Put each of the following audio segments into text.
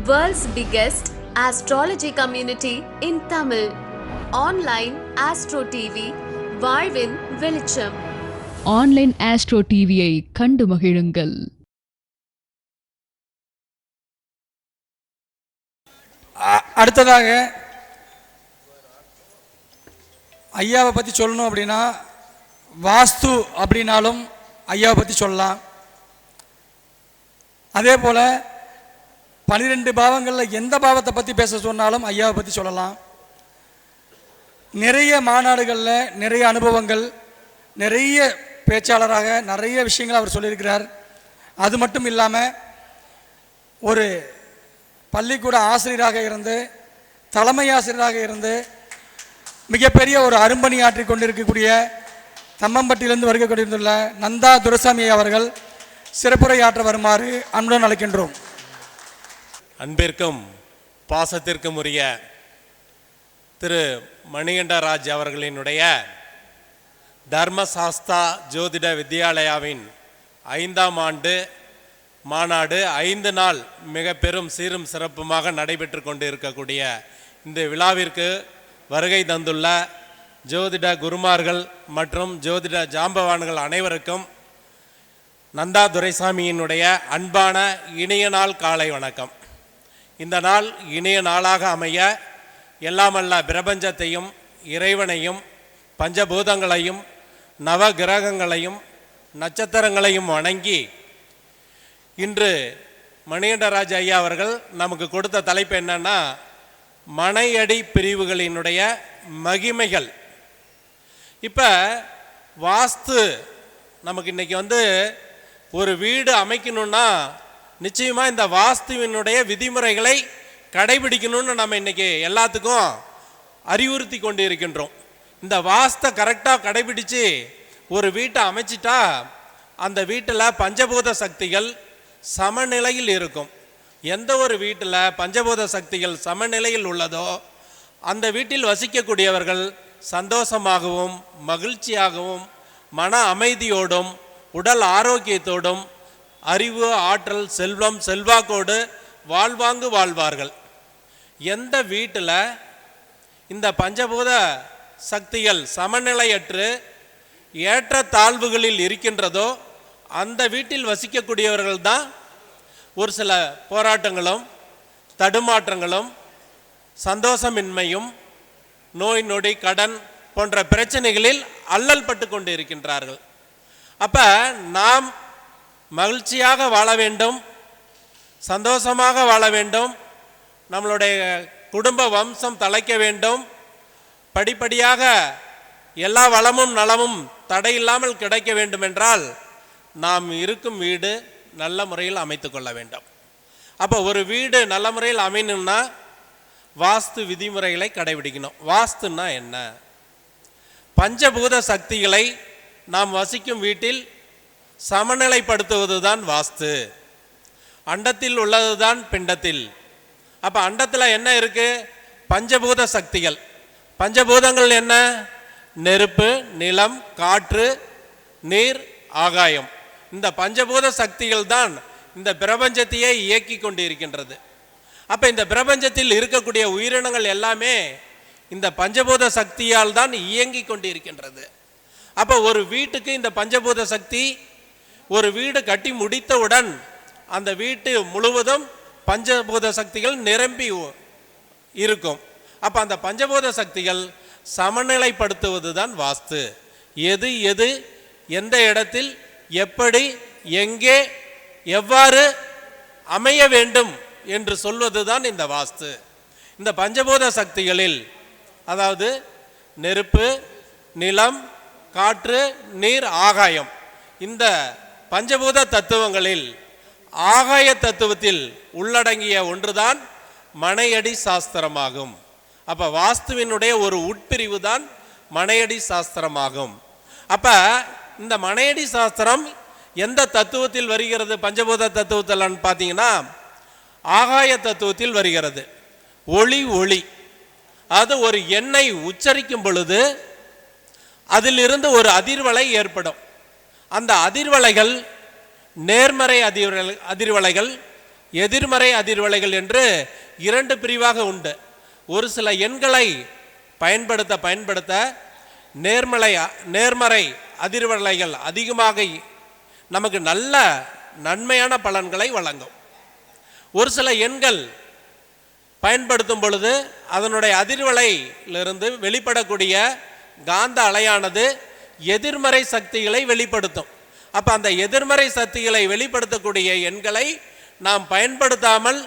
World's biggest astrology community in Tamil. Online Astro TV, வாழ்வின் வெளிச்சம். Online astro டிவியை கண்டு மகிழுங்கள். அடுத்ததாக ஐயாவை பற்றி சொல்லணும் அப்படின்னா வாஸ்து அப்படின்னாலும் ஐயாவை பற்றி சொல்லலாம். அதே போல் 12 பாவங்களில் எந்த பாவத்தை பற்றி பேச சொன்னாலும் ஐயாவை பற்றி சொல்லலாம். நிறைய மாநாடுகளில் நிறைய அனுபவங்கள், நிறைய பேச்சாளராக நிறைய விஷயங்கள் அவர் சொல்லியிருக்கிறார். அது மட்டும் இல்லாமல் ஒரு பள்ளிக்கூட ஆசிரியராக இருந்து, தலைமை ஆசிரியராக இருந்து மிகப்பெரிய ஒரு அரும்பணி ஆற்றி கொண்டிருக்கக்கூடிய தம்மம்பட்டியிலிருந்து வருகை கொண்டிருந்துள்ள நந்தா துரைசாமி அவர்கள் சிறப்புரையாற்ற வருமாறு அன்புடன் அழைக்கின்றோம். அன்பிற்கும் பாசத்திற்கும் உரிய திரு மணிகண்டராஜ் அவர்களினுடைய தர்மசாஸ்தா ஜோதிட வித்யாலயாவின் 5ஆம் ஆண்டு மாநாடு 5 நாள் மிக பெரும் சீரும் சிறப்புமாக நடைபெற்று கொண்டு இருக்கக்கூடிய இந்த விழாவிற்கு வருகை தந்துள்ள ஜோதிட குருமார்கள் மற்றும் ஜோதிட ஜாம்பவான்கள் அனைவருக்கும் நந்தா துரைசாமியினுடைய அன்பான இனிய நாள் காலை வணக்கம். இந்த நாள் இனிய நாளாக அமைய எல்லாமல்ல பிரபஞ்சத்தையும் இறைவனையும் பஞ்சபூதங்களையும் நவ கிரகங்களையும் நட்சத்திரங்களையும் வணங்கி இன்று மணிகண்டராஜ் ஐயா அவர்கள் நமக்கு கொடுத்த தலைப்பு என்னன்னா மனையடி பிரிவுகளினுடைய மகிமைகள். இப்போ வாஸ்து நமக்கு இன்றைக்கி ஒரு வீடு அமைக்கணும்னா நிச்சயமாக இந்த வாஸ்துவினுடைய விதிமுறைகளை கடைபிடிக்கணும்னு நம்ம இன்றைக்கி எல்லாத்துக்கும் அறிவுறுத்தி கொண்டு இருக்கின்றோம். இந்த வாஸ்தை கரெக்டாக கடைபிடித்து ஒரு வீட்டை அமைச்சிட்டா அந்த வீட்டில் பஞ்சபூத சக்திகள் சமநிலையில் இருக்கும். எந்த ஒரு வீட்டில் பஞ்சபூத சக்திகள் சமநிலையில் உள்ளதோ அந்த வீட்டில் வசிக்கக்கூடியவர்கள் சந்தோஷமாகவும் மகிழ்ச்சியாகவும் மன அமைதியோடும் உடல் ஆரோக்கியத்தோடும் அறிவு ஆற்றல் செல்வம் செல்வாக்கோடு வாழ்வாங்கு வாழ்வார்கள். எந்த வீட்டில் இந்த பஞ்சபூத சக்திகள் சமநிலையற்று ஏற்ற தாழ்வுகளில் இருக்கின்றதோ அந்த வீட்டில் வசிக்கக்கூடியவர்கள் தான் ஒரு சில போராட்டங்களும் தடுமாற்றங்களும் சந்தோஷமின்மையும் நோய் நொடி கடன் போன்ற பிரச்சனைகளில் அல்லல் பட்டு கொண்டு இருக்கின்றார்கள். அப்போ நாம் மகிழ்ச்சியாக வாழ வேண்டும், சந்தோஷமாக வாழ வேண்டும், நம்மளுடைய குடும்ப வம்சம் தழைக்க வேண்டும், படிப்படியாக எல்லா வளமும் நலமும் தடையில்லாமல் கிடைக்க வேண்டும் என்றால் நாம் இருக்கும் வீடு நல்ல முறையில் அமைத்து கொள்ள வேண்டும். அப்போ ஒரு வீடு நல்ல முறையில் அமையணும்னா வாஸ்து விதிமுறைகளை கடைபிடிக்கணும். வாஸ்துன்னா என்ன? பஞ்சபூத சக்திகளை நாம் வசிக்கும் வீட்டில் சமநிலைப்படுத்துவது தான் வாஸ்து. அண்டத்தில் உள்ளது தான் பிண்டத்தில். அப்போ அண்டத்தில் என்ன இருக்குது? பஞ்சபூத சக்திகள். பஞ்சபூதங்கள் என்ன? நெருப்பு, நிலம், காற்று, நீர், ஆகாயம். இந்த பஞ்சபூத சக்திகள் தான் இந்த பிரபஞ்சத்தையே இயக்கி கொண்டு இருக்கின்றது. அப்போ இந்த பிரபஞ்சத்தில் இருக்கக்கூடிய உயிரினங்கள் எல்லாமே இந்த பஞ்சபூத சக்தியால் தான் இயங்கி கொண்டு இருக்கின்றது. அப்போ ஒரு வீட்டுக்கு இந்த பஞ்சபூத சக்தி, ஒரு வீடு கட்டி முடித்தவுடன் அந்த வீட்டு முழுவதும் பஞ்சபூத சக்திகள் நிரம்பி இருக்கும். அப்போ அந்த பஞ்சபூத சக்திகள் சமநிலைப்படுத்துவது தான் வாஸ்து. எது எது எந்த இடத்தில் எப்படி எங்கே எவ்வாறு அமைய வேண்டும் என்று சொல்வது தான் இந்த வாஸ்து. இந்த பஞ்சபூத சக்திகளில் அதாவது நெருப்பு, நிலம், காற்று, நீர், ஆகாயம், இந்த பஞ்சபூத தத்துவங்களில் ஆகாய தத்துவத்தில் உள்ளடங்கிய ஒன்றுதான் மனையடி சாஸ்திரமாகும். அப்போ வாஸ்துவினுடைய ஒரு உட்பிரிவு தான் மனையடி சாஸ்திரமாகும். அப்போ இந்த மனையடி சாஸ்திரம் எந்த தத்துவத்தில் வருகிறது? பஞ்சபூத தத்துவத்தில் பார்த்தீங்கன்னா ஆகாய தத்துவத்தில் வருகிறது. ஒளி ஒளி அது ஒரு எண்ணை உச்சரிக்கும் பொழுது அதிலிருந்து ஒரு அதிர்வலை ஏற்படும். அந்த அதிர்வலைகள் நேர்மறை அதிர்வலைகள், எதிர்மறை அதிர்வலைகள் என்று 2 பிரிவாக உண்டு. ஒரு சில எண்களை பயன்படுத்த நேர்மறை அதிர்வலைகள் அதிகமாக நமக்கு நல்ல நன்மையான பலன்களை வழங்கும். ஒரு சில எண்கள் பயன்படுத்தும் பொழுது அதனுடைய அதிர்வலையிலிருந்து வெளிப்படக்கூடிய காந்த அலையானது எதிர்மறை சக்திகளை வெளிப்படுத்தும். அப்போ அந்த எதிர்மறை சக்திகளை வெளிப்படுத்தக்கூடிய எண்களை நாம் பயன்படுத்தாமல்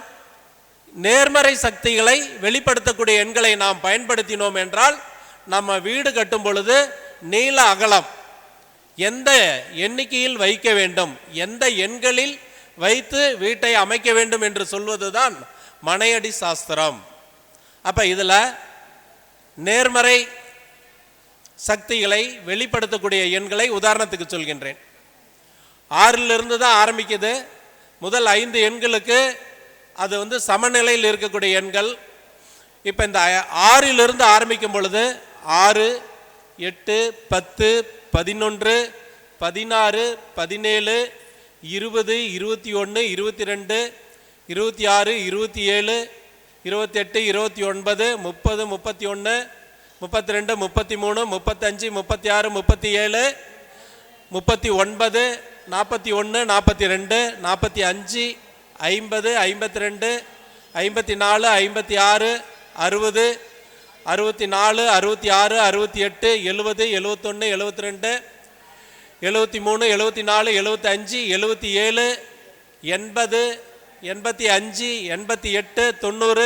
நேர்மறை சக்திகளை வெளிப்படுத்தக்கூடிய எண்களை நாம் பயன்படுத்தினோம் என்றால் நம்ம வீடு கட்டும் பொழுது நீள அகலம் எந்த எண்ணிக்கையில் வைக்க வேண்டும், எந்த எண்களில் வைத்து வீட்டை அமைக்க வேண்டும் என்று சொல்வதுதான் மனையடி சாஸ்திரம். அப்போ இதில் நேர்மறை சக்திகளை வெளிப்படுத்தக்கூடிய எண்களை உதாரணத்துக்கு சொல்கின்றேன். 6லிருந்து தான் ஆரம்பிக்குது. முதல் 5 எண்களுக்கு அது சமநிலையில் இருக்கக்கூடிய எண்கள். இப்போ இந்த 6லிருந்து ஆரம்பிக்கும் பொழுது 6, 8, 10, 11, 16, 17, 20, 21, 22, 26, 27, 28, 29, 30, 31, 32, 33, 35, 36, 37, 39, 41, 42, 45, 50, 52, 54, 56, 60, 64, 66, 68, 70, 71, 72, 73, 74, 75, 77, 80, 85, 88, 90,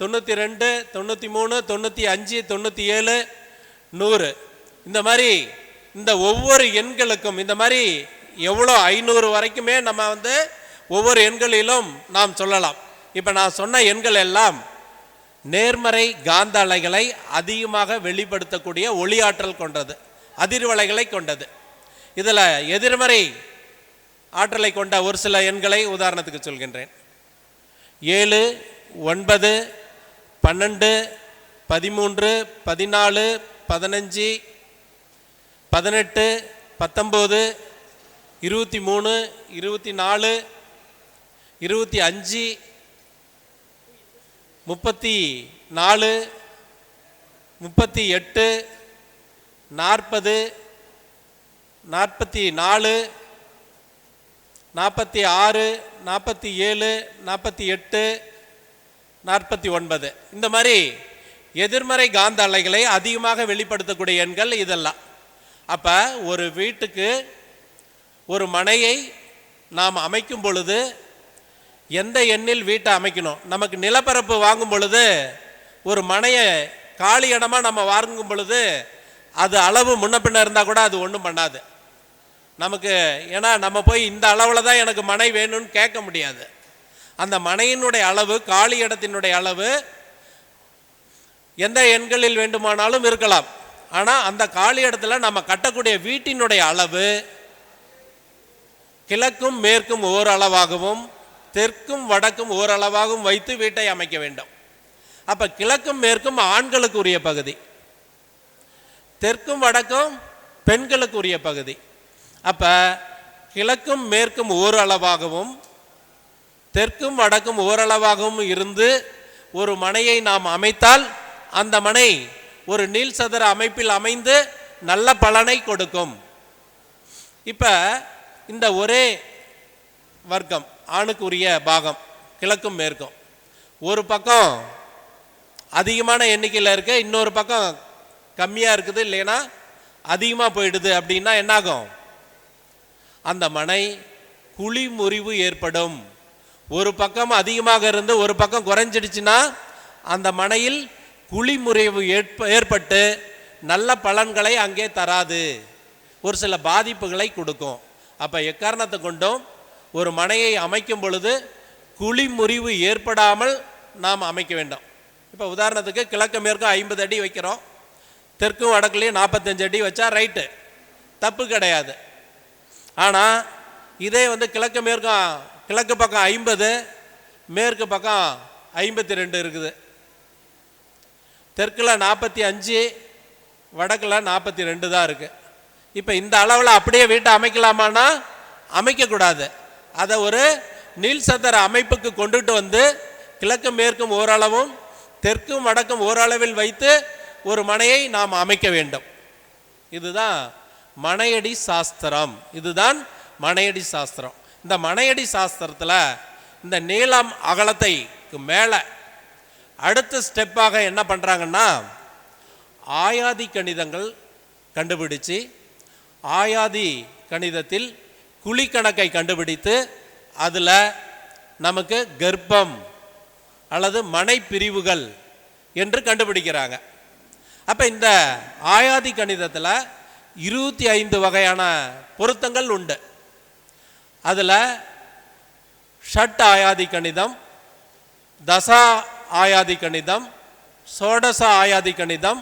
92, 93, 95, 97, 100. இந்த மாதிரி இந்த ஒவ்வொரு எண்களுக்கும் இந்த மாதிரி எவ்வளோ 500 வரைக்குமே நம்ம ஒவ்வொரு எண்களிலும் நாம் சொல்லலாம். இப்போ நான் சொன்ன எண்கள் எல்லாம் நேர்மறை காந்த அலைகளை அதிகமாக வெளிப்படுத்தக்கூடிய ஒளியாற்றல் கொண்டது, அதிர்வலைகளை கொண்டது. இதில் எதிர்மறை ஆற்றலை கொண்ட ஒரு சில எண்களை உதாரணத்துக்கு சொல்கின்றேன். 7, 9, 12, 13, 14, 15, 18, 19, 23, 24, 25, 34, 38, 40, 44, 46, 47, 48, 49. இந்த மாதிரி எதிர்மறை காந்த அலைகளை அதிகமாக வெளிப்படுத்தக்கூடிய எண்கள் இதெல்லாம். அப்போ ஒரு வீட்டுக்கு ஒரு மனையை நாம் அமைக்கும் பொழுது எந்த எண்ணில் வீட்டை அமைக்கணும்? நமக்கு நிலப்பரப்பு வாங்கும் பொழுது ஒரு மனையை காலி இடமாக நம்ம வாங்கும் பொழுது அது அளவு முன்ன பின்ன இருந்தால் கூட அது ஒன்றும் பண்ணாது நமக்கு. ஏன்னா நம்ம போய் இந்த அளவில் தான் எனக்கு மனை வேணும்னு கேட்க முடியாது. அந்த மனையினுடைய அளவு, காலி இடத்தினுடைய அளவு எந்த எண்களில் வேண்டுமானாலும் இருக்கலாம். ஆனால் அந்த காலி இடத்துல நம்ம கட்டக்கூடிய வீட்டினுடைய அளவு கிழக்கும் மேற்கும் ஓரளவாகவும் தெற்கும் வடக்கும் ஓரளவாகவும் வைத்து வீட்டை அமைக்க வேண்டும். அப்போ கிழக்கும் மேற்கும் ஆண்களுக்கு உரிய பகுதி, தெற்கும் வடக்கும் பெண்களுக்கு உரிய பகுதி. அப்போ கிழக்கும் மேற்கும் ஓரளவாகவும் தெற்கும் வடக்கும் ஓரளவாகவும் இருந்து ஒரு மனையை நாம் அமைத்தால் அந்த மனை ஒரு நீள் சதுர அமைப்பில் அமைந்து நல்ல பலனை கொடுக்கும். இப்போ இந்த ஒரே வர்க்கம் ஆணுக்கு உரிய பாகம் கிழக்கும் மேற்கும் ஒரு பக்கம் அதிகமான எண்ணிக்கையில் இருக்கு, இன்னொரு பக்கம் கம்மியாக இருக்குது, இல்லைன்னா அதிகமாக போயிடுது. அப்படின்னா என்னாகும்? அந்த மனை குழி முறிவு ஏற்படும். ஒரு பக்கம் அதிகமாக இருந்து ஒரு பக்கம் குறைஞ்சிடுச்சுன்னா அந்த மனையில் குழி முறிவு ஏற்பட்டு நல்ல பலன்களை அங்கே தராது, ஒரு சில பாதிப்புகளை கொடுக்கும். அப்போ எக்காரணத்தை கொண்டும் ஒரு மனையை அமைக்கும் பொழுது குழி முறிவு ஏற்படாமல் நாம் அமைக்க வேண்டும். இப்போ உதாரணத்துக்கு கிழக்கு மேற்கும் 50 அடி வைக்கிறோம், தெற்கும் வடக்குலேயும் 45 அடி வச்சா ரைட்டு, தப்பு கிடையாது. ஆனால் இதே கிழக்கு மேற்கும், கிழக்கு பக்கம் 50, மேற்கு பக்கம் 52 இருக்குது, தெற்கில் 45, வடக்கில் 42 தான் இருக்குது. இப்போ இந்த அளவில் அப்படியே வீட்டை அமைக்கலாமான்னா அமைக்கக்கூடாது. அதை ஒரு நீள்சதுர அமைப்புக்கு கொண்டுட்டு வந்து கிழக்கும் மேற்கும் ஓரளவும் தெற்கும் வடக்கும் ஓரளவில் வைத்து ஒரு மனையை நாம் அமைக்க வேண்டும். இதுதான் மனையடி சாஸ்திரம். இதுதான் மனையடி சாஸ்திரம். இந்த மனையடி சாஸ்திரத்தில் இந்த நீளம் அகலத்தைக்கு மேலே அடுத்த ஸ்டெப்பாக என்ன பண்ணுறாங்கன்னா ஆயாதி கணிதங்கள் கண்டுபிடிச்சு ஆயாதி கணிதத்தில் குழி கணக்கை கண்டுபிடித்து அதில் நமக்கு கர்ப்பம் அல்லது மனை பிரிவுகள் என்று கண்டுபிடிக்கிறாங்க. அப்போ இந்த ஆயாதி கணிதத்தில் 25 வகையான பொருத்தங்கள் உண்டு. அதில் ஷட் ஆயாதி கணிதம், தசா ஆயாதி கணிதம், சோடச ஆயாதி கணிதம்,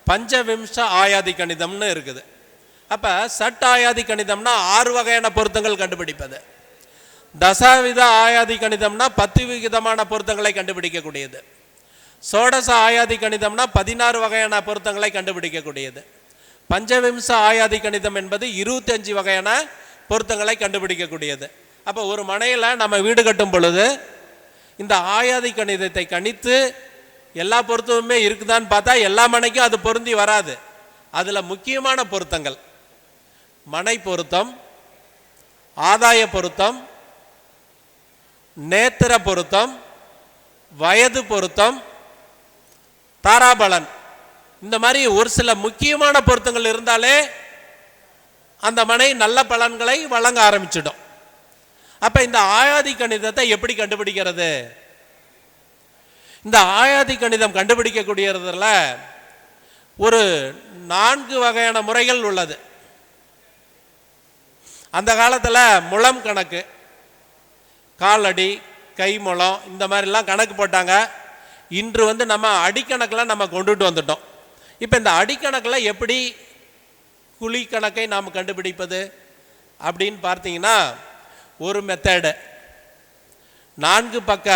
பஞ்சவிம்ச ஆயாதி கணிதம்னு இருக்குது. அப்போ சட் ஆயாதி கணிதம்னா 6 வகையான பொருத்தங்கள் கண்டுபிடிப்பது. தசாவித ஆயாதி கணிதம்னா 10 விதமான பொருத்தங்களை கண்டுபிடிக்கக்கூடியது. சோடச ஆயாதி கணிதம்னா 16 வகையான பொருத்தங்களை கண்டுபிடிக்கக்கூடியது. பஞ்சவிம்ச ஆயாதி கணிதம் என்பது 25 வகையான பொருத்தங்களை கண்டுபிடிக்கக்கூடியது. அப்போ ஒரு மனையில் நம்ம வீடு கட்டும் பொழுது இந்த ஆயாதி கணிதத்தை கணித்து எல்லா பொருத்தமுமே இருக்குதான்னு பார்த்தா எல்லா மனைக்கும் அது பொருந்தி வராது. அதில் முக்கியமான பொருத்தங்கள் மனை பொருத்தம், ஆதாய பொருத்தம், நேத்திர பொருத்தம், வயது பொருத்தம், தாராபலன், இந்த மாதிரி ஒரு சில முக்கியமான பொருத்தங்கள் இருந்தாலே அந்த மனை நல்ல பலன்களை வழங்க ஆரம்பிச்சிடும். அப்ப இந்த ஆயாதி கணிதத்தை எப்படி கண்டுபிடிக்கிறது? இந்த ஆயாதி கணிதம் கண்டுபிடிக்கக்கூடியதுல ஒரு 4 வகையான முறைகள் உள்ளது. அந்த காலத்தில் முழம் கணக்கு, காலடி, கை முழம், இந்த மாதிரிலாம் கணக்கு போட்டாங்க. இன்று நம்ம அடிக்கணக்கில் நம்ம கொண்டுட்டு வந்துட்டோம். இப்போ இந்த அடிக்கணக்கில் எப்படி குழி கணக்கை நாம் கண்டுபிடிப்பது அப்படின்னு பார்த்தீங்கன்னா ஒரு மெத்தடு 4 பக்க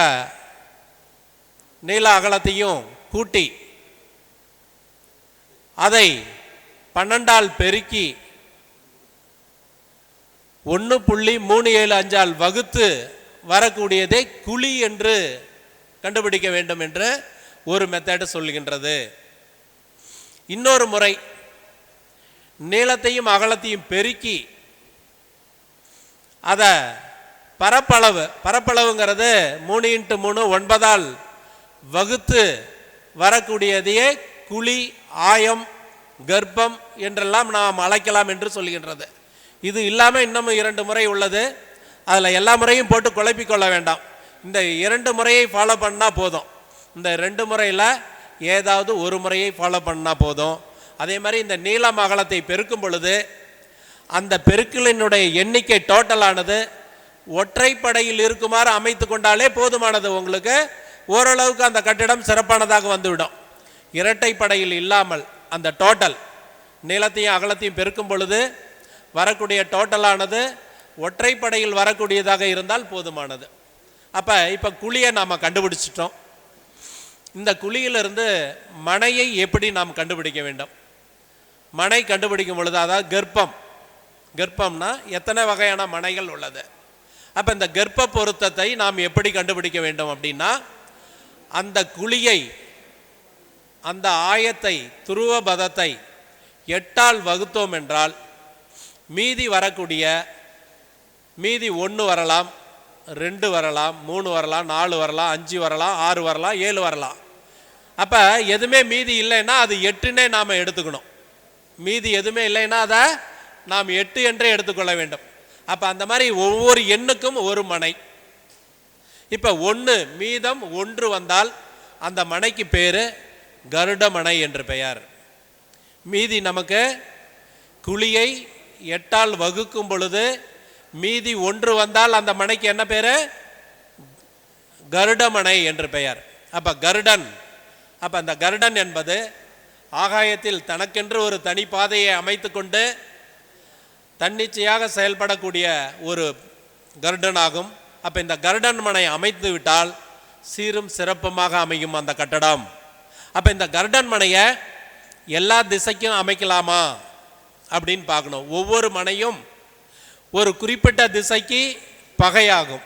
நீள அகலத்தையும் கூட்டி அதை 12ஆல் பெருக்கி 1.375ஆல் வகுத்து வரக்கூடியதை குழி என்று கண்டுபிடிக்க வேண்டும் என்று ஒரு மெத்தட் சொல்கின்றது. இன்னொரு முறை நீளத்தையும் அகலத்தையும் பெருக்கி அதை பரப்பளவுங்கிறது 3x3 9ஆல் வகுத்து வரக்கூடியதையே குழி, ஆயம், கர்ப்பம் என்றெல்லாம் நாம் அழைக்கலாம் என்று சொல்கின்றது. இது இல்லாமல் இன்னும் 2 முறை உள்ளது. அதில் எல்லா முறையும் போட்டு குழப்பிக்கொள்ள வேண்டாம். இந்த 2 முறையை ஃபாலோ பண்ணால் போதும். இந்த 2 முறையில் ஏதாவது ஒரு முறையை ஃபாலோ பண்ணால் போதும். அதே மாதிரி இந்த நீளம் அகலத்தை பெருக்கும் பொழுது அந்த பெருக்கலினுடைய எண்ணிக்கை டோட்டலானது ஒற்றைப்படையில் இருக்குமாறு அமைத்து கொண்டாலே போதுமானது. உங்களுக்கு ஓரளவுக்கு அந்த கட்டிடம் சிறப்பானதாக வந்துவிடும். இரட்டைப்படையில் இல்லாமல் அந்த டோட்டல் நீளத்தையும் அகலத்தையும் பெருக்கும் பொழுது வரக்கூடிய டோட்டலானது ஒற்றைப்படையில் வரக்கூடியதாக இருந்தால் போதுமானது. இப்போ குழியை நாம் கண்டுபிடிச்சிட்டோம். இந்த குழியிலிருந்து மனையை எப்படி நாம் கண்டுபிடிக்க வேண்டும்? மனை கண்டுபிடிக்கும் பொழுது, அதாவது கர்ப்பம்னா எத்தனை வகையான மனைகள் உள்ளது. அப்போ இந்த கர்ப்ப பொருத்தத்தை நாம் எப்படி கண்டுபிடிக்க வேண்டும் அப்படின்னா, அந்த குழியை, அந்த ஆயத்தை, துருவ பதத்தை 8ஆல் வகுத்தோம் என்றால் மீதி வரக்கூடிய மீதி 1 வரலாம், 2 வரலாம், 3 வரலாம், 4 வரலாம், 5 வரலாம், 6 வரலாம், 7 வரலாம். அப்போ எதுவுமே மீதி இல்லைன்னா அது 8ன்னே நாம் எடுத்துக்கணும். மீதி எதுவுமே இல்லைன்னா அதை நாம் 8 என்றே எடுத்துக்கொள்ள வேண்டும். அப்போ அந்த மாதிரி ஒவ்வொரு எண்ணுக்கும் ஒரு மனை. இப்போ 1 மீதம் 1 வந்தால் அந்த மனைக்கு பேர் கருடமனை என்று பெயர். மீதி நமக்கு குழியை 8ஆல் வகுக்கும் பொழுது மீதி 1 வந்தால் அந்த மனைக்கு என்ன பேர்? கருடமனை என்று பெயர். அப்போ கருடன், அப்போ அந்த கருடன் என்பது ஆகாயத்தில் தனக்கென்று ஒரு தனி பாதையை அமைத்து கொண்டு தன்னிச்சையாக செயல்படக்கூடிய ஒரு கருடன் ஆகும். அப்போ இந்த கருடன் மனை அமைத்து விட்டால் சீரும் சிறப்புமாக அமையும் அந்த கட்டடம். அப்போ இந்த கருடன் மனையை எல்லா திசைக்கும் அமைக்கலாமா அப்படின்னு பார்க்கணும். ஒவ்வொரு மனையும் ஒரு குறிப்பிட்ட திசைக்கு பகையாகும்.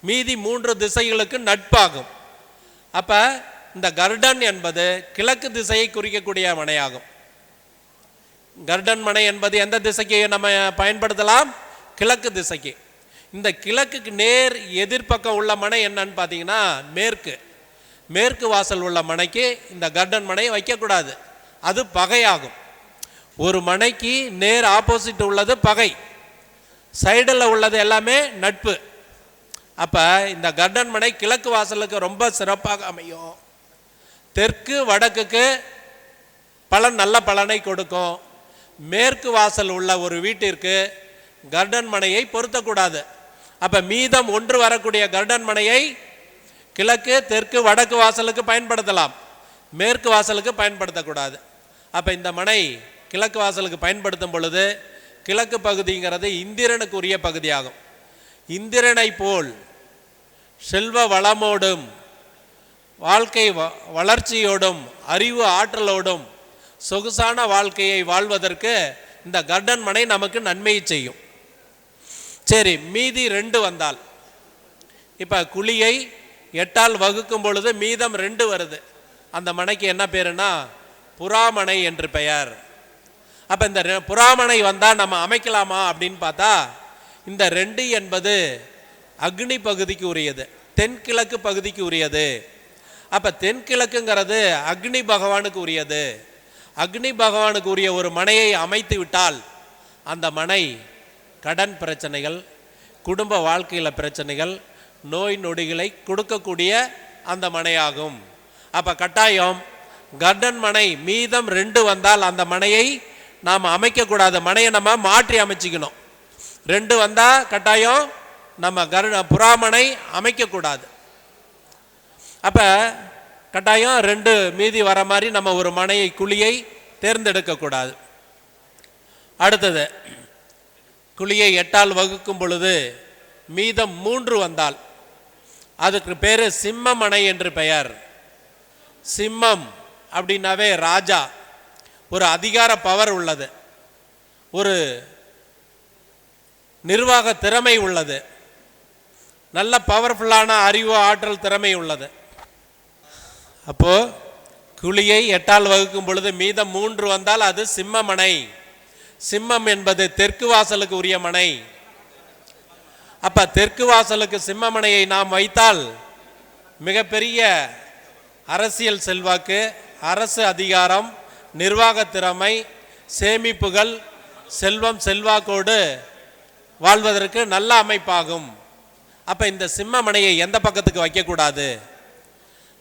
மீதி 3 திசைகளுக்கு நட்பாகும். அப்போ இந்த கர்டன் என்பது கிழக்கு திசையை குறிக்கக்கூடிய மனையாகும். கர்டன் மனை என்பது எந்த திசைக்கு நம்ம பயன்படுத்தலாம்? கிழக்கு திசைக்கு. இந்த கிழக்குக்கு நேர் எதிர்பக்கம் உள்ள மனை என்னன்னு பார்த்தீங்கன்னா மேற்கு. மேற்கு வாசல் உள்ள மனைக்கு இந்த கர்டன் மனையை வைக்கக்கூடாது, அது பகையாகும். ஒரு மனைக்கு நேர் ஆப்போசிட் உள்ளது பகை, சைடில் உள்ளது எல்லாமே நட்பு. அப்போ இந்த கர்டன் மனை கிழக்கு வாசலுக்கு ரொம்ப சிறப்பாக அமையும். தெற்கு வடக்குக்கு நல்ல பலனை கொடுக்கும். மேற்கு வாசல் உள்ள ஒரு வீட்டிற்கு கர்டன் மனையை பொருத்தக்கூடாது. அப்போ மீதம் 1 வரக்கூடிய கர்டன் மனையை கிழக்கு தெற்கு வடக்கு வாசலுக்கு பயன்படுத்தலாம், மேற்கு வாசலுக்கு பயன்படுத்தக்கூடாது. அப்போ இந்த மனை கிழக்கு வாசலுக்கு பயன்படுத்தும் பொழுது கிழக்கு பகுதிங்கிறது இந்திரனுக்கு உரிய பகுதியாகும். இந்திரனை போல் செல்வ வளமோடும் வாழ்க்கை வளர்ச்சியோடும் அறிவு ஆற்றலோடும் சொகுசான வாழ்க்கையை வாழ்வதற்கு இந்த கர்டன் மனை நமக்கு நன்மையை செய்யும். சரி, மீதி 2 வந்தால், இப்போ குழியை 8ஆல் வகுக்கும் பொழுது மீதம் 2 வருது. அந்த மனைக்கு என்ன பேருன்னா புறாமனை என்று பெயர். அப்போ இந்த புறாமனை வந்தால் நம்ம அமைக்கலாமா அப்படின்னு பார்த்தா, இந்த 2 என்பது அக்னி பகுதிக்கு உரியது, தென்கிழக்கு பகுதிக்கு உரியது. அப்போ தென்கிழக்குங்கிறது அக்னி பகவானுக்கு உரியது. அக்னி பகவானுக்கு உரிய ஒரு மனையை அமைத்து விட்டால் அந்த மனை கடன் பிரச்சனைகள், குடும்ப வாழ்க்கையில் பிரச்சனைகள், நோய் நொடிகளை கொடுக்கக்கூடிய அந்த மனையாகும். அப்போ கட்டாயம் கர்டன் மனை மீதம் 2 வந்தால் அந்த மனையை நாம் அமைக்கக்கூடாது, மனையை நம்ம மாற்றி அமைச்சிக்கணும். 2 வந்தால் கட்டாயம் நம்ம புறாமனை அமைக்கக்கூடாது. அப்போ கட்டாயம் 2 மீதி வர மாதிரி நம்ம ஒரு மனையை குழியை தேர்ந்தெடுக்கக்கூடாது. அடுத்தது, குழியை 8ஆல் வகுக்கும் பொழுது மீதம் 3 வந்தால் அதுக்கு பேர் சிம்மமனை என்று பெயர். சிம்மம் அப்படின்னாவே ராஜா, ஒரு அதிகார பவர் உள்ளது, ஒரு நிர்வாக திறமை உள்ளது, நல்ல பவர்ஃபுல்லான அறிவு ஆற்றல் திறமை உள்ளது. அப்போ குழியை 8ஆல் வகுக்கும் பொழுது மீதம் 3 வந்தால் அது சிம்மமனை. சிம்மம் என்பது தெற்கு வாசலுக்கு உரிய மனை. அப்ப தெற்கு வாசலுக்கு சிம்மமனையை நாம் வைத்தால் மிகப்பெரிய அரசியல் செல்வாக்கு, அரசு அதிகாரம், நிர்வாக திறமை, சேமிப்புகள், செல்வம் செல்வாக்கோடு வாழ்வதற்கு நல்ல அமைப்பாகும். அப்ப இந்த சிம்மமனையை எந்த பக்கத்துக்கு வைக்கக்கூடாது?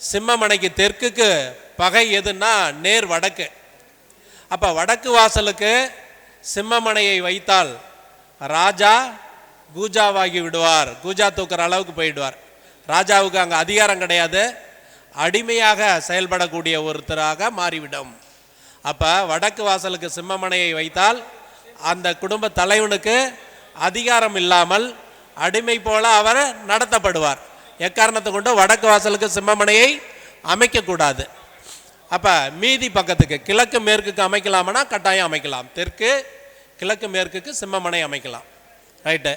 சிம்மமனைக்கு தெற்குக்கு பகை எதுன்னா நேர் வடக்கு. அப்ப வடக்கு வாசலுக்கு சிம்மமனையை வைத்தால் ராஜா கூஜாவாகி விடுவார், கூஜா தூக்குற அளவுக்கு போயிடுவார். ராஜாவுக்கு அங்கே அதிகாரம் கிடையாது, அடிமையாக செயல்படக்கூடிய ஒருத்தராக மாறிவிடும். அப்போ வடக்கு வாசலுக்கு சிம்மமனையை வைத்தால் அந்த குடும்ப தலைவனுக்கு அதிகாரம் இல்லாமல் அடிமை போல அவர் நடத்தப்படுவார். எக்காரணத்தை கொண்டு வடக்கு வாசலுக்கு சிம்மமனையை அமைக்கக்கூடாது. அப்போ மீதி பக்கத்துக்கு கிழக்கு மேற்குக்கு அமைக்கலாம்னா கட்டாயம் அமைக்கலாம். தெற்கு கிழக்கு மேற்குக்கு சிம்மமனை அமைக்கலாம். ரைட்டு.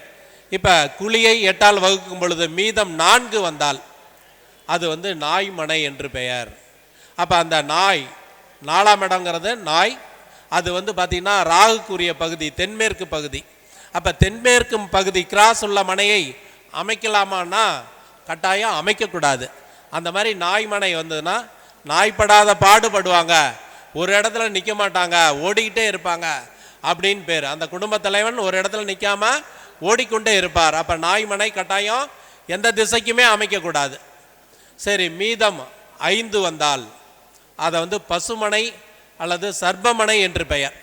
இப்போ குழியை 8ஆல் வகுக்கும் பொழுது மீதம் 4 வந்தால் அது நாய் மனை என்று பெயர். அப்போ அந்த நாய் 4ஆம் இடங்கிறது நாய், அது பார்த்திங்கன்னா ராகுக்குரிய பகுதி, தென்மேற்கு பகுதி. அப்போ தென்மேற்கு பகுதி கிராஸ் உள்ள மனையை அமைக்கலாமான்னா கட்டாயம் அமைக்கக்கூடாது. அந்த மாதிரி நாய் மனை வந்ததுன்னா நாய்ப்படாத பாடுபடுவாங்க, ஒரு இடத்துல நிற்க மாட்டாங்க, ஓடிக்கிட்டே இருப்பாங்க அப்படின்னு பேர். அந்த குடும்ப தலைவன் ஒரு இடத்துல நிற்காம ஓடிக்கொண்டே இருப்பார். அப்போ நாய் மனை கட்டாயம் எந்த திசைக்குமே அமைக்கக்கூடாது. சரி, மீதம் 5 வந்தால் அதை பசுமனை அல்லது சர்ப்பமனை என்று பெயர்.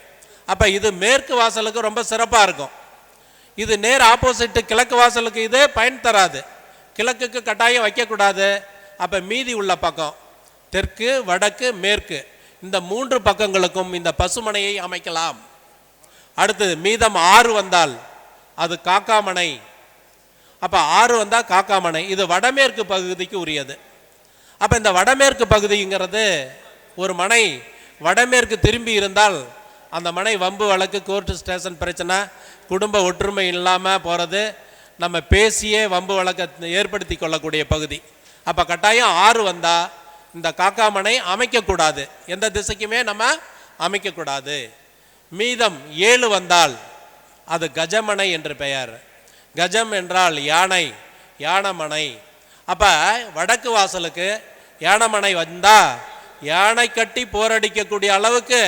அப்போ இது மேற்கு வாசலுக்கு ரொம்ப சிறப்பாக இருக்கும். இது நேர் ஆப்போசிட்டு கிழக்கு வாசலுக்கு இது பயன் தராது, கிழக்குக்கு கட்டாயம் வைக்கக்கூடாது. அப்போ மீதி உள்ள பக்கம் தெற்கு வடக்கு மேற்கு இந்த 3 பக்கங்களுக்கும் இந்த பசுமனையை அமைக்கலாம். அடுத்தது மீதம் 6 வந்தால் அது காக்காமனை. அப்போ 6 வந்தால் காக்காமனை, இது வடமேற்கு பகுதிக்கு உரியது. அப்போ இந்த வடமேற்கு பகுதிங்கிறது ஒரு மனை வடமேற்கு திரும்பி இருந்தால் அந்த மனை வம்பு வழக்கு, கோர்ட்டு ஸ்டேஷன் பிரச்சனை, குடும்ப ஒற்றுமை இல்லாமல் போகிறது, நம்ம பேசியே வம்பு வழக்க ஏற்படுத்தி கொள்ளக்கூடிய பகுதி. அப்போ கட்டாயம் 6 வந்தால் இந்த காக்காமனை அமைக்கக்கூடாது, எந்த திசைக்குமே நம்ம அமைக்கக்கூடாது. மீதம் 7 வந்தால் அது கஜமனை என்று பெயர். கஜம் என்றால் யானை, யானமனை. அப்போ வடக்கு வாசலுக்கு யானமனை வந்தால் யானை கட்டி போரடிக்கக்கூடிய அளவுக்கு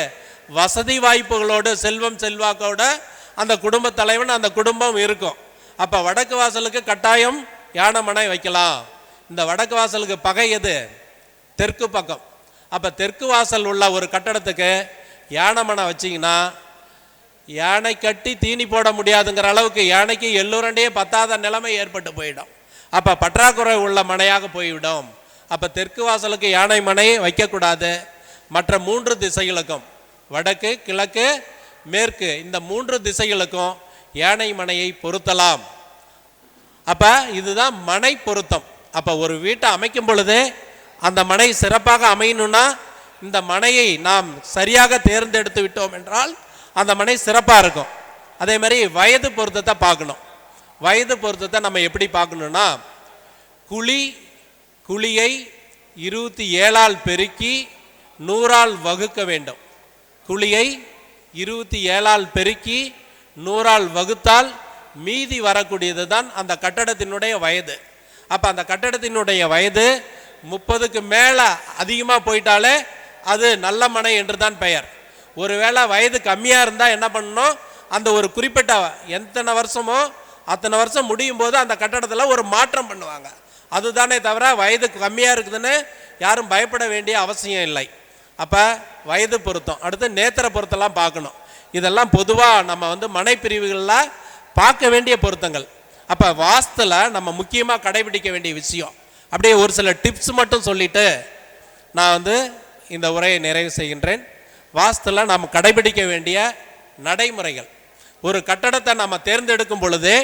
வசதி வாய்ப்புகளோடு செல்வம் செல்வாக்கோட அந்த குடும்ப தலைவன் அந்த குடும்பம் இருக்கும். அப்போ வடக்கு வாசலுக்கு கட்டாயம் யானமனை வைக்கலாம். இந்த வடக்கு வாசலுக்கு பகை எது? தெற்கு பக்கம். அப்போ தெற்கு வாசல் உள்ள ஒரு கட்டடத்துக்கு யானமனை வச்சிங்கன்னா யானை கட்டி தீனி போட முடியாதுங்கிற அளவுக்கு யானைக்கு எல்லோரண்டையே பத்தாத நிலைமை ஏற்பட்டு போயிடும். அப்போ பற்றாக்குறை உள்ள மனையாக போய்விடும். அப்போ தெற்கு வாசலுக்கு யானை மனை வைக்கக்கூடாது. மற்ற 3 திசைகளுக்கும் வடக்கு, கிழக்கு, மேற்கு, இந்த 3 திசைகளுக்கும் யானை மனையை பொருத்தலாம். அப்போ இதுதான் மனை பொருத்தம். அப்போ ஒரு வீட்டை அமைக்கும் பொழுது அந்த மனை சிறப்பாக அமையணும்னா இந்த மனையை நாம் சரியாக தேர்ந்தெடுத்து விட்டோம் என்றால் அந்த மனை சிறப்பாக இருக்கும். அதே மாதிரி வயது பொருத்தத்தை பார்க்கணும். வயது பொருத்தத்தை நம்ம எப்படி பார்க்கணுன்னா, குழியை 27ஆல் பெருக்கி 100ஆல் வகுக்க வேண்டும். குழியை 27ஆல் பெருக்கி 100ஆல் வகுத்தால் மீதி வரக்கூடியது தான் அந்த கட்டடத்தினுடைய வயது. அப்போ அந்த கட்டடத்தினுடைய வயது 30க்கு மேலே அதிகமாக போயிட்டாலே அது நல்ல மனை என்று தான் பெயர். ஒருவேளை வயது கம்மியாக இருந்தால் என்ன பண்ணணும், அந்த ஒரு குறிப்பிட்ட எத்தனை வருஷமோ அத்தனை வருஷம் முடியும் போது அந்த கட்டடத்தில் ஒரு மாற்றம் பண்ணுவாங்க. அதுதானே தவிர வயது கம்மியாக இருக்குதுன்னு யாரும் பயப்பட வேண்டிய அவசியம் இல்லை. அப்போ வயது பொருத்தம். அடுத்து நேத்திர பொருத்தெல்லாம் பார்க்கணும். இதெல்லாம் பொதுவாக நம்ம மனை பிரிவுகளில் பார்க்க வேண்டிய பொருத்தங்கள். அப்போ வாஸ்துல நம்ம முக்கியமாக கடைபிடிக்க வேண்டிய விஷயம். அப்படியே ஒரு சில டிப்ஸ் மட்டும் சொல்லிட்டு நான் இந்த உரையை நிறைவு செய்கின்றேன். வாஸ்துல நாம் கடைபிடிக்க வேண்டிய நடைமுறைகள். ஒரு கட்டடத்தை நம்ம தேர்ந்தெடுக்கும் பொழுது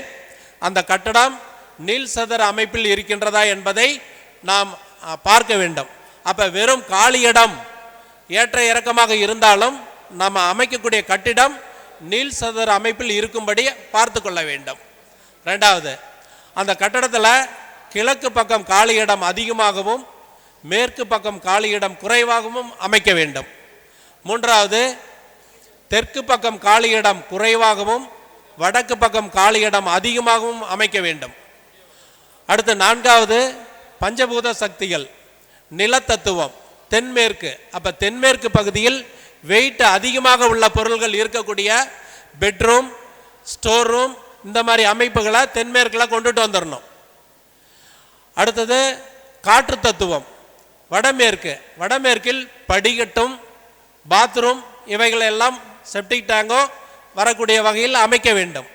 அந்த கட்டடம் நீள் சதுர அமைப்பில் இருக்கின்றதா என்பதை நாம் பார்க்க வேண்டும். அப்போ வெறும் காலி இடம் ஏற்ற இறக்கமாக இருந்தாலும் நம்ம அமைக்கக்கூடிய கட்டிடம் நீள் சதுர அமைப்பில் இருக்கும்படி பார்த்து கொள்ள வேண்டும். 2வது, அந்த கட்டடத்தில் கிழக்கு பக்கம் காலி இடம் அதிகமாகவும் மேற்கு பக்கம் காலி இடம் குறைவாகவும் அமைக்க வேண்டும். 3வது, தெற்கு பக்கம் காலி இடம் குறைவாகவும் வடக்கு பக்கம் காலி இடம் அதிகமாகவும் அமைக்க வேண்டும். அடுத்து 4வது, பஞ்சபூத சக்திகள், நிலத்தத்துவம், தென்மேற்கு. அப்போ தென்மேற்கு பகுதியில் வெயிட் அதிகமாக உள்ள பொருள்கள் இருக்கக்கூடிய பெட்ரூம், ஸ்டோர் ரூம், இந்த மாதிரி அமைப்புகளை தென்மேற்கில் கொண்டுட்டு வந்துடணும். அடுத்தது காற்று தத்துவம், வடமேற்கு. வடமேற்கில் படிக்கட்டும், பாத்ரூம், இவைகளெல்லாம் செப்டிக் டேங்கும் வரக்கூடிய வகையில் அமைக்க வேண்டும்.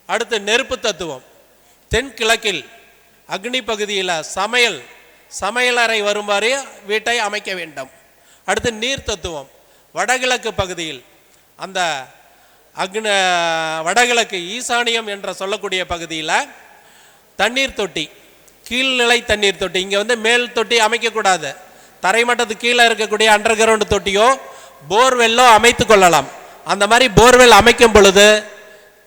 அடுத்து நெருப்பு தத்துவம், தென்கிழக்கில் அக்னி பகுதியில் சமையலறை வருமாறு வீட்டை அமைக்க வேண்டும். அடுத்து நீர் தத்துவம், வடகிழக்கு பகுதியில் அந்த வடகிழக்கு ஈசானியம் என்ற சொல்லக்கூடிய பகுதியில் தண்ணீர் தொட்டி, கீழ்நிலை தண்ணீர் தொட்டி. இங்கே மேல் தொட்டி அமைக்கக்கூடாது. தரைமட்டத்துக்கு கீழே இருக்கக்கூடிய அண்டர் கிரவுண்ட் தொட்டியோ போர்வெல்லோ அமைத்து கொள்ளலாம். அந்த மாதிரி போர்வெல் அமைக்கும் பொழுது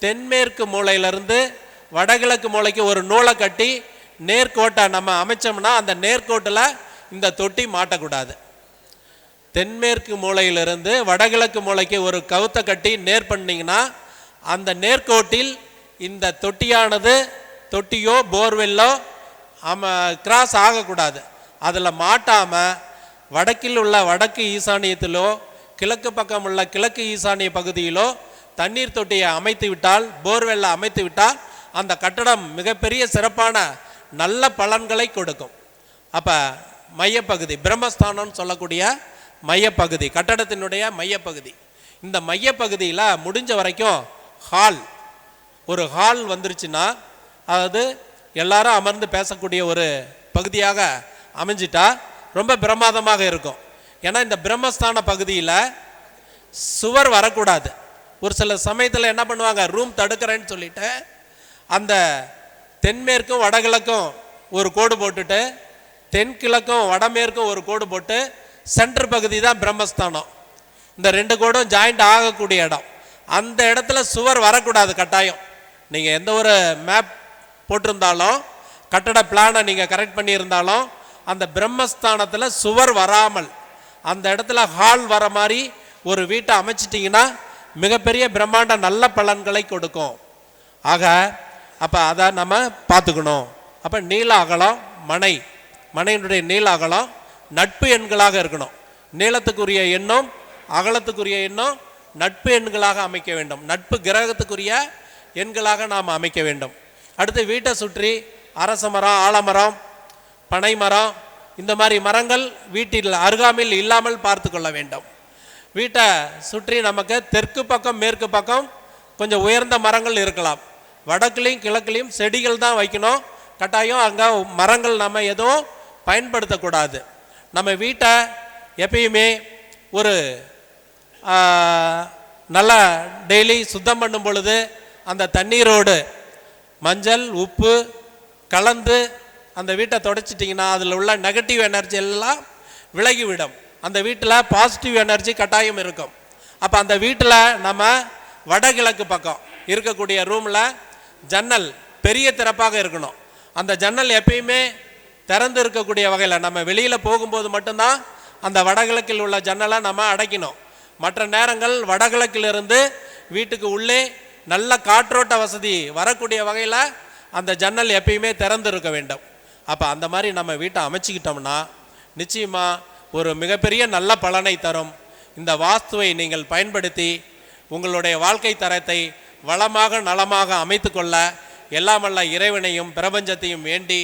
தென்மேற்கு மூலையிலிருந்து வடகிழக்கு மூலைக்கு ஒரு நூலை கட்டி நேர்கோட்டை நம்ம அமைச்சோம்னா அந்த நேர்கோட்டில் இந்த தொட்டி மாட்டக்கூடாது. தென்மேற்கு மூலையிலிருந்து வடகிழக்கு மூலைக்கு ஒரு கவுத்தை கட்டி நேர் பண்ணிங்கன்னா அந்த நேர்கோட்டில் இந்த தொட்டியோ போர்வெல்லோ கிராஸ் ஆகக்கூடாது. அதில் மாட்டாமல் வடக்கில் உள்ள வடக்கு ஈசானியத்திலோ கிழக்கு பக்கம் உள்ள கிழக்கு ஈசானிய பகுதியிலோ தண்ணீர் தொட்டியை அமைத்து விட்டால், போர்வெல்லை அமைத்து விட்டால் அந்த கட்டடம் மிகப்பெரிய சிறப்பான நல்ல பலன்களை கொடுக்கும். அப்போ மையப்பகுதி, பிரம்மஸ்தானம்னு சொல்லக்கூடிய மையப்பகுதி, கட்டடத்தினுடைய மையப்பகுதி. இந்த மையப்பகுதியில் முடிஞ்ச வரைக்கும் ஒரு ஹால் வந்துருச்சுன்னா, அதாவது எல்லாரும் அமர்ந்து பேசக்கூடிய ஒரு பகுதியாக அமைஞ்சிட்டா ரொம்ப பிரமாதமாக இருக்கும். ஏன்னா இந்த பிரம்மஸ்தான பகுதியில் சுவர் வரக்கூடாது. ஒரு சில சமயத்தில் என்ன பண்ணுவாங்க, ரூம் தடுக்கிறேன்னு சொல்லிட்டு அந்த தென்மேற்கும் வடகிழக்கும் ஒரு கோடு போட்டுட்டு தென்கிழக்கும் வடமேற்கும் ஒரு கோடு போட்டு சென்டர் பகுதி தான் பிரம்மஸ்தானம். இந்த 2 கோடும் ஜாயிண்ட் ஆகக்கூடிய இடம். அந்த இடத்துல சுவர் வரக்கூடாது கட்டாயம். நீங்கள் எந்த ஒரு மேப் போட்டிருந்தாலும், கட்டட பிளானை நீங்கள் கரெக்ட் பண்ணியிருந்தாலும், அந்த பிரம்மஸ்தானத்தில் சுவர் வராமல் அந்த இடத்துல ஹால் வர மாதிரி ஒரு வீட்டை அமைச்சிட்டிங்கன்னா மிகப்பெரிய பிரம்மாண்ட நல்ல பலன்களை கொடுக்கும். ஆக அப்போ அதை நம்ம பார்த்துக்கணும். அப்போ நீள அகலம் மனையினுடைய நீள அகலம் நட்பு எண்களாக இருக்கணும். நீளத்துக்குரிய எண்ணும் அகலத்துக்குரிய எண்ணும் நட்பு எண்களாக அமைக்க வேண்டும். நட்பு கிரகத்துக்குரிய எண்களாக நாம் அமைக்க வேண்டும். அடுத்து வீட்டை சுற்றி அரச மரம், ஆலமரம், பனை மரம், இந்த மாதிரி மரங்கள் வீட்டில் அருகாமையில் இல்லாமல் பார்த்து கொள்ள வேண்டும். வீட்டை சுற்றி நமக்கு தெற்கு பக்கம் மேற்கு பக்கம் கொஞ்சம் உயர்ந்த மரங்கள் இருக்கலாம். வடக்குலையும் கிழக்குலையும் செடிகள் தான் வைக்கணும். கட்டாயம் அங்கே மரங்கள் நம்ம எதுவும் பயன்படுத்தக்கூடாது. நம்ம வீட்டை எப்பயுமே ஒரு நல்லா டெய்லி சுத்தம் பண்ணும் பொழுது அந்த தண்ணீரோடு மஞ்சள் உப்பு கலந்து அந்த வீட்டை தொடச்சிட்டிங்கன்னா அதில் உள்ள நெகட்டிவ் எனர்ஜி எல்லாம் விலகிவிடும். அந்த வீட்டில் பாசிட்டிவ் எனர்ஜி கட்டாயம் இருக்கும். அப்போ அந்த வீட்டில் நம்ம வடகிழக்கு பக்கம் இருக்கக்கூடிய ரூமில் ஜன்னல் பெரிய திறப்பாக இருக்கணும். அந்த ஜன்னல் எப்பயுமே திறந்து இருக்கக்கூடிய வகையில் நம்ம வெளியில் போகும்போது மட்டும்தான் அந்த வடகிழக்கில் உள்ள ஜன்னலை நம்ம அடைக்கணும். மற்ற நேரங்கள் வடகிழக்கிலிருந்து வீட்டுக்கு உள்ளே நல்ல காற்றோட்ட வசதி வரக்கூடிய வகையில் அந்த ஜன்னல் எப்பயுமே திறந்து இருக்க வேண்டும். அப்போ அந்த மாதிரி நம்ம வீட்டை அமைச்சிக்கிட்டோம்னா நிச்சயமாக ஒரு மிகப்பெரிய நல்ல பலனை தரும். இந்த வாஸ்துவை நீங்கள் பயன்படுத்தி உங்களுடைய வாழ்க்கை தரத்தை வளமாக நலமாக அமைத்து கொள்ள எல்லாமல்ல இறைவனையும் பிரபஞ்சத்தையும் வேண்டி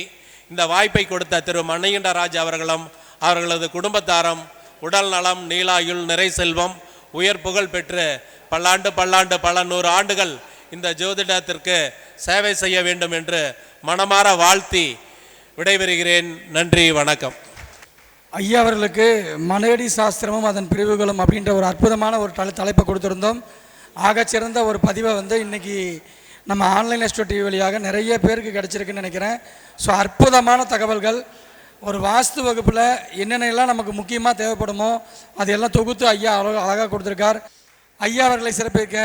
இந்த வாய்ப்பை கொடுத்த திரு மணிகண்டராஜ் அவர்களும் அவர்களது குடும்பத்தாரும் உடல் நலம், நீலாயுள், நிறை செல்வம், உயர் புகழ் பெற்று பல்லாண்டு பல 100 ஆண்டுகள் இந்த ஜோதிடத்திற்கு சேவை செய்ய வேண்டும் என்று மனமாற வாழ்த்தி விடைபெறுகிறேன். நன்றி, வணக்கம். ஐயா அவர்களுக்கு மனையடி சாஸ்திரமும் அதன் பிரிவுகளும் அப்படின்ற ஒரு அற்புதமான ஒரு தலைப்பை கொடுத்துருந்தோம். ஆகச்சிறந்த ஒரு பதிவை இன்றைக்கி நம்ம ஆன்லைன் எஸ்ட்ரோ டிவி வழியாக நிறைய பேருக்கு கிடச்சிருக்குன்னு நினைக்கிறேன். ஸோ அற்புதமான தகவல்கள். ஒரு வாஸ்து வகுப்பில் என்னென்னலாம் நமக்கு முக்கியமாக தேவைப்படுமோ அதையெல்லாம் தொகுத்து ஐயா அழகாக கொடுத்துருக்கார். ஐயா அவர்களை சிறப்பிக்க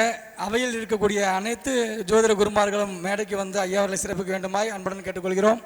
அவையில் இருக்கக்கூடிய அனைத்து ஜோதிட குருமார்களும் மேடைக்கு வந்து ஐயா அவர்களை சிறப்பிக்க வேண்டுமாய் அன்புடன் கேட்டுக்கொள்கிறோம்.